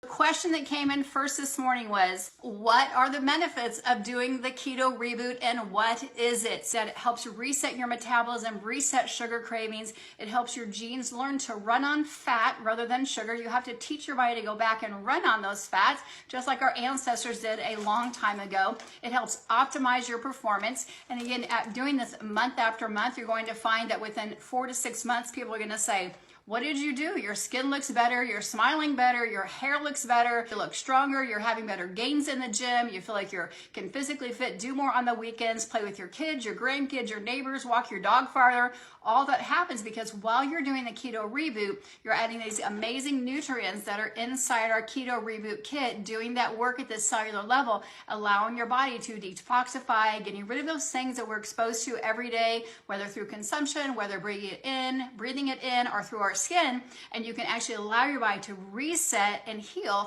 The question that came in first this morning was, what are the benefits of doing the keto reboot and what is it? That it helps reset your metabolism, reset sugar cravings. It helps your genes learn to run on fat rather than sugar. You have to teach your body to go back and run on those fats, just like our ancestors did a long time ago. It helps optimize your performance. And again, doing this month after month, you're going to find that within 4 to 6 months, people are going to say, what did you do? Your skin looks better, you're smiling better, your hair looks better, you look stronger, you're having better gains in the gym, you feel like you can physically fit, do more on the weekends, play with your kids, your grandkids, your neighbors, walk your dog farther. All that happens because while you're doing the keto reboot, you're adding these amazing nutrients that are inside our keto reboot kit, doing that work at this cellular level, allowing your body to detoxify, getting rid of those things that we're exposed to every day, whether through consumption, whether breathing it in, or through our skin, and you can actually allow your body to reset and heal.